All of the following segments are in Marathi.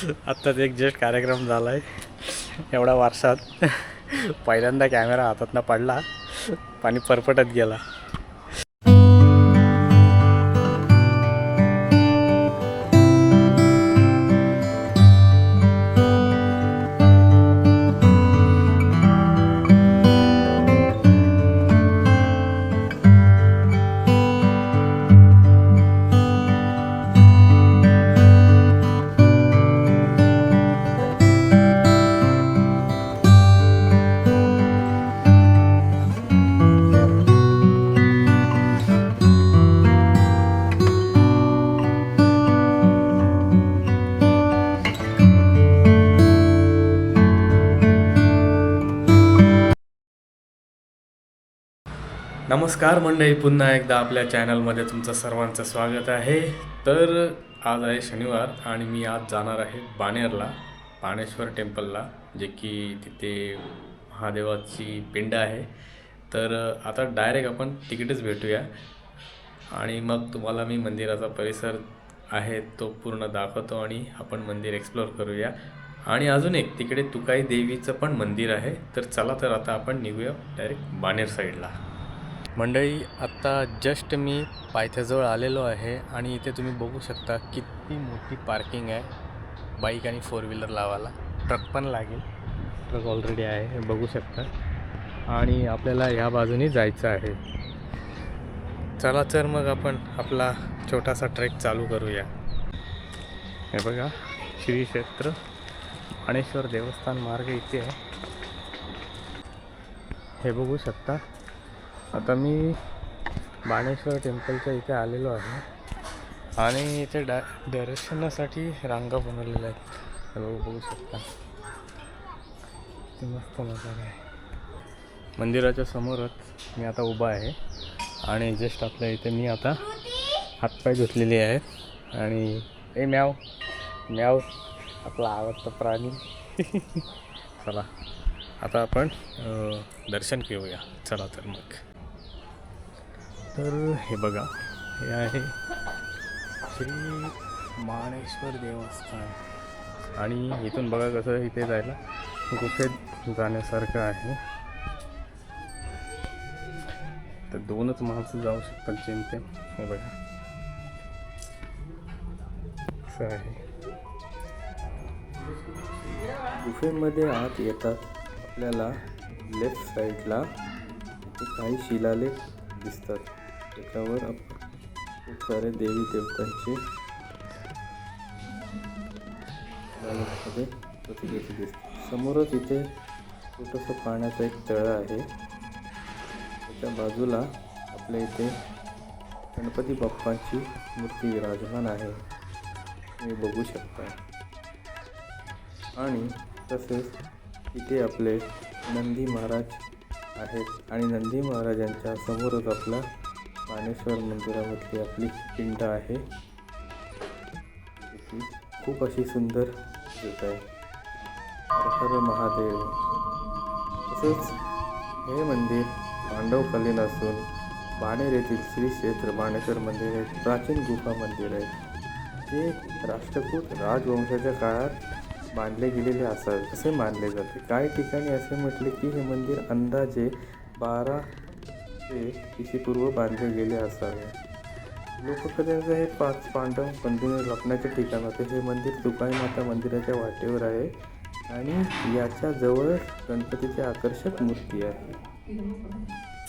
आत्ताच एक जस्ट कार्यक्रम झाला आहे एवढ्या वर्षात पहिल्यांदा कॅमेरा हातातनं पडला, पाणी परपटत गेला. नमस्कार मंडळी, पुन्हा एकदा आपल्या चॅनलमध्ये तुमचं सर्वांचं स्वागत आहे. तर आज आहे शनिवार आणि मी आज जाणार आहे बाणेरला, बाणेश्वर टेम्पलला, जे की तिथे महादेवाची पिंड आहे. तर आता डायरेक्ट आपण तिकीटच भेटूया आणि मग तुम्हाला मी मंदिराचा परिसर आहे तो पूर्ण दाखवतो आणि आपण मंदिर एक्सप्लोअर करूया. आणि अजून एक तिकडे तुकाई देवीचं पण मंदिर आहे. तर चला, तर आता आपण निघूया डायरेक्ट बाणेर साईडला. मंडळी, आत्ता जस्ट मी पायथ्याजवळ आलेलो आहे आणि इथे तुम्ही बघू शकता किती मोठी पार्किंग आहे बाईक आणि 4 व्हीलर लावायला. ट्रक पण लागेल, ट्रक ऑलरेडी आहे हे बघू शकता. आणि आपल्याला ह्या बाजूने जायचं आहे. चला तर मग आपण आपला छोटासा ट्रेक चालू करूया. हे बघा, श्री क्षेत्र बाणेश्वर देवस्थान मार्ग इथे आहे, हे बघू शकता. आता मी बाणेश्वर टेम्पलच्या इथे आलेलो आहे आणि इथे दर्शनासाठी रांगा बनवलेल्या आहेत, हे बघू शकता. मस्त मजा आहे. मंदिराच्या समोरच मी आता उभा आहे आणि जस्ट आपल्या इथे मी आता हातपाय धुतलेले आहेत आणि म्याव म्याव आपला आवडता प्राणी. चला आता आपण दर्शन घेऊया. चला तर मग. तर हे बघा, हे आहे श्री बाणेश्वर देवस्थान आणि इथून बघा कसं इथे जायला गुफेत जाण्यासारखं आहे. तर 2च माणसं जाऊ शकतात जेमतेम. हे बघा असं आहे. गुफेमध्ये आत येतात आपल्याला लेफ्ट साईडला काही शिलालेख दिसतात. त्याच्यावर खूप सारे देवी देवतांचे प्रतिकृती दिसते. समोरच इथे छोटंसं पाण्याचं एक तळं आहे. त्याच्या बाजूला आपल्या इथे गणपती बाप्पांची मूर्ती विराजमान आहे, तुम्ही बघू शकता. आणि तसेच इथे आपले नंदी महाराज आहेत आणि नंदी महाराजांच्या समोरच आपला बाणेश्वर मंदिरामधली आपली पिंड आहे. ती खूप अशी सुंदर दिसत आहे. हर महादेव. तसंच हे मंदिर पांडवकालीन असून बाणेर येथील श्री क्षेत्र बाणेश्वर मंदिर हे प्राचीन गुफा मंदिर आहे, जे राष्ट्रकूट राजवंशाच्या काळात बांधले गेलेले असावे असे मानले जाते. काही ठिकाणी असे म्हटले की हे मंदिर अंदाजे 12 ते पूर्व बांधले गेले असावे. लोककथेचं हे 5 पांडव बंधूने लपण्याचे ठिकाण होते. हे मंदिर तुकाई माता मंदिराच्या वाटेवर आहे आणि याच्या जवळ गणपतीची आकर्षक मूर्ती आहे.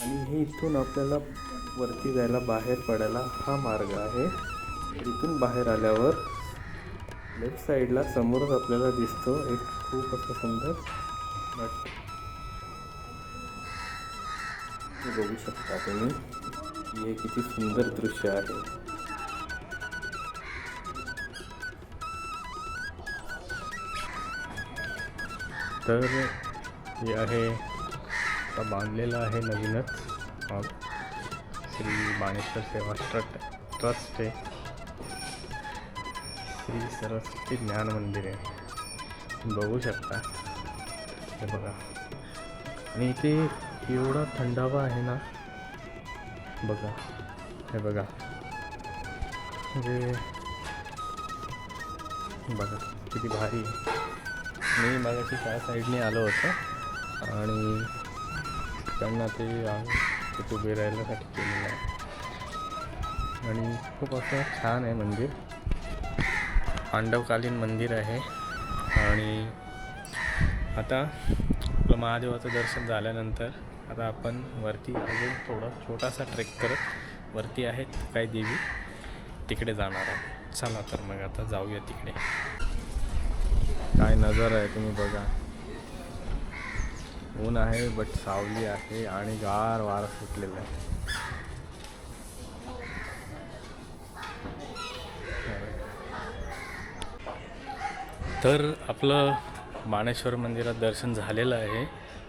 आणि हे इथून आपल्याला वरती जायला, बाहेर पडायला हा मार्ग आहे. इथून बाहेर आल्यावर लेफ्ट साईडला समोरच आपल्याला दिसतो एक खूप असं सुंदर मठ. हे बघू शकता तुम्ही की हे किती सुंदर दृश्य आहे. तर हे आहे आता बांधलेलं आहे नवीनच श्री बाणेश्वर सेवा ट्रस्ट आहे. श्री सरस्वती ज्ञान मंदिर आहे, बघू शकता. हे बघा, आणि इथे एवढा थंडावा आहे ना, बघा. हे बघा, म्हणजे बघा किती भारी आहे. मी मगाशी त्या साईडने आलो होतो आणि त्यांना ते तिथे उभे राहिल्यासाठी केलेलं आहे आणि खूप असं छान आहे मंदिर. पांडवकालीन मंदिर आहे. आणि आता आपलं महादेवाचं दर्शन झाल्यानंतर आता आपण वरती अजून थोडा छोटासा ट्रेक करत वरती आहेत काही देवी तिकडे जाणार आहे. चला तर मग आता जाऊया तिकडे. काय नजारा आहे तुम्ही बघा. ऊन आहे बट सावली आहे आणि गार वारा सुटलेला आहे. तर आपलं बाणेश्वर मंदिरात दर्शन झालेलं आहे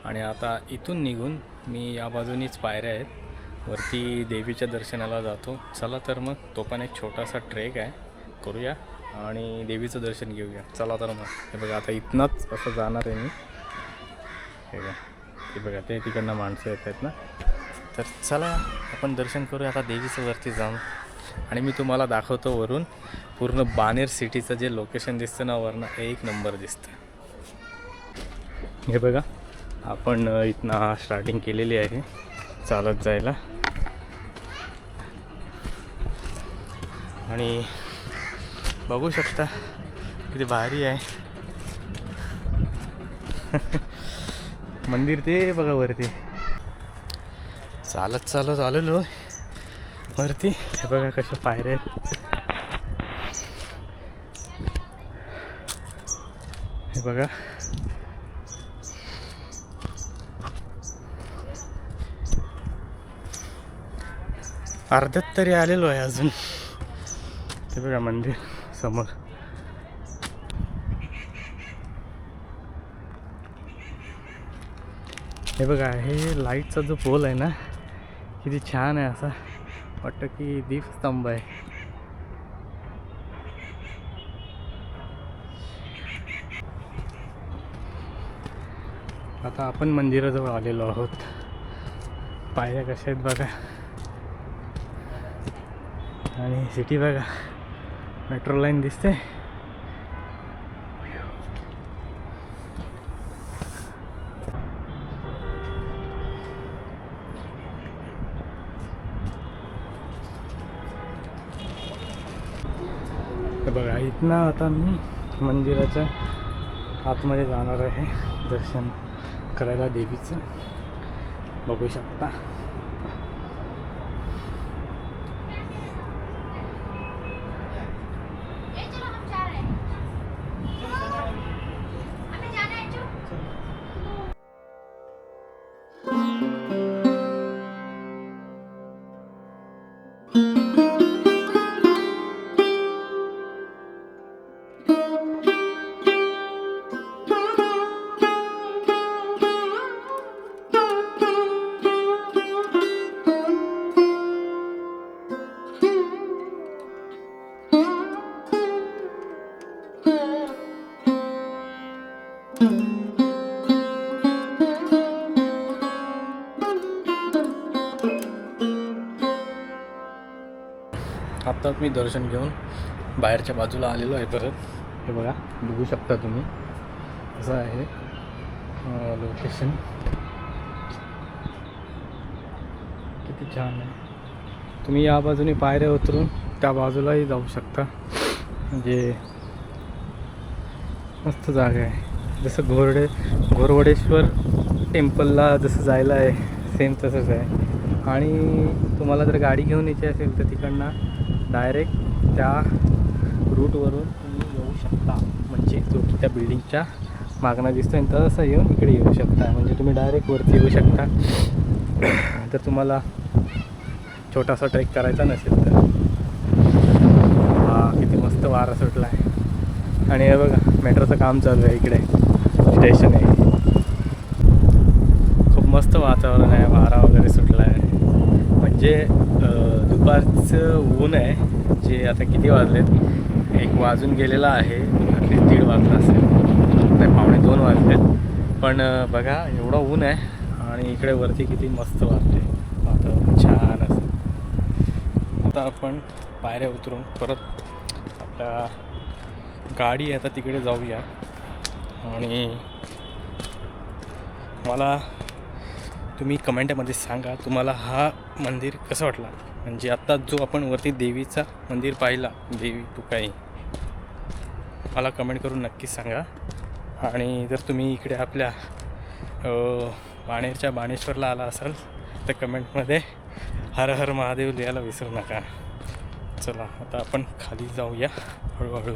आणि आता इथून निघून मी या बाजूनीच पायऱ्या आहेत वरती देवीच्या दर्शनाला जातो. चला तर मग तो पण एक छोटासा ट्रेक आहे करूया आणि देवीचं दर्शन घेऊया. चला तर मग. हे बघा आता इथनंच असं जाणार आहे मी. हे बघा ते तिकडनं माणसं येत आहेत ना. तर चला आपण दर्शन करूया आता देवीचं वरती जाऊन. आणि मी तुम्हाला दाखवतो वरून पूर्ण बाणेर सिटीचं जे लोकेशन दिसतं ना वरनं एक नंबर दिसतं. हे बघा आपण इथनं स्टार्टिंग केलेली आहे चालत जायला आणि बघू शकता किती भारी आहे मंदिर. ते बघा वरती चालत आलेलो वरती. हे बघा कशा पायऱ्या आहेत. हे बघा अर्ध्यात तरी आलेलो आहे अजून. ते बघा मंदिर समोर. हे बघा हे लाईटचा जो पोल आहे ना किती छान आहे. असा वाटतं की दीपस्तंभ आहे. आता आपण मंदिराजवळ आलेलो आहोत. पायऱ्या कशा आहेत बघा आणि सिटी बघा. मेट्रो लाईन दिसते. बघा इथनं आता मी मंदिराच्या आतमध्ये जाणार आहे दर्शन करायला देवीचं. बघू शकता. आता मी दर्शन घेऊन बाहेरच्या बाजूला आलेलो आहे परत. हे बघा बघू शकता तुम्ही असं आहे लोकेशन. किती छान आहे. तुम्ही या बाजूने पायऱ्या उतरून त्या बाजूलाही जाऊ शकता. म्हणजे मस्त जागा आहे. जसं घोरवडेश्वर टेम्पलला जसं जायला आहे सेम तसंच आहे. आणि तुम्हाला जर गाडी घेऊन यायची असेल तर तिकडनं डायरेक्ट त्या रूटवरून तुम्ही येऊ शकता. म्हणजे जो की त्या बिल्डिंगच्या मागणं दिसतोय तसं येऊन इकडे येऊ शकता. म्हणजे तुम्ही डायरेक्ट वरती येऊ शकता जर तुम्हाला छोटासा ट्रेक करायचा नसेल तर. हा किती मस्त वारा सुटला आहे. आणि हे बघा मेट्रोचं काम चालू आहे इकडे. स्टेशन आहे. खूप मस्त वातावरण आहे. वारा वगैरे सुटला आहे. म्हणजे दुपारचं ऊन आहे. जे आता किती वाजलेत 1 वाजून गेलेला आहे. अगदी 1:30 वाजला असेल. नाही 1:45 वाजलेत. पण बघा एवढं ऊन आहे आणि इकडे वरती किती मस्त वाटते वातावरण छान असं. आता आपण पायऱ्या उतरून परत आपल्या गाडी आता तिकडे जाऊया आणि मला तुम्ही कमेंटमध्ये सांगा तुम्हाला हा मंदिर कसं वाटला. म्हणजे आत्ता जो आपण वरती देवीचा मंदिर पाहिला, देवी तुकाई, मला कमेंट करून नक्कीच सांगा. आणि जर तुम्ही इकडे आपल्या बाणेरच्या बाणेश्वरला आला असाल तर कमेंटमध्ये हर हर महादेव लिहायला विसरू नका. चला आता आपण खाली जाऊया हळूहळू.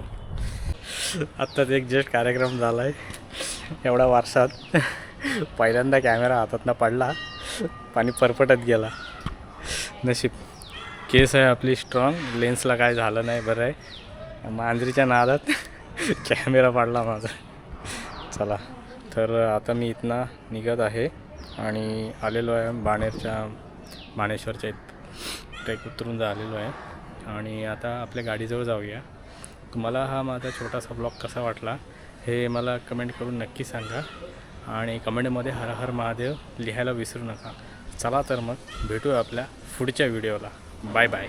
आत्ताच एक जस्ट कार्यक्रम झाला आहे एवढ्या वर्षात. पहिल्यांदा कॅमेरा हातातनं पडला, पाणी परपटत गेला. नशीब केस आहे आपली स्ट्रॉंग, लेन्सला काय झालं नाही, बरं आहे. मांजरीच्या नादात कॅमेरा पडला माझा. चला तर आता मी इथनं निघत आहे आणि आलेलो आहे बाणेश्वरच्या ट्रेक उतरून झालेलो आहे आणि आता आपल्या गाडीजवळ जाऊया. तुम्हाला हा माझा छोटासा ब्लॉग कसा वाटला हे मला कमेंट करून नक्की सांगा आणि कमेंटमध्ये हर हर महादेव लिहायला विसरू नका. चला तर मग भेटूया आपल्या पुढच्या व्हिडिओला. Bye bye.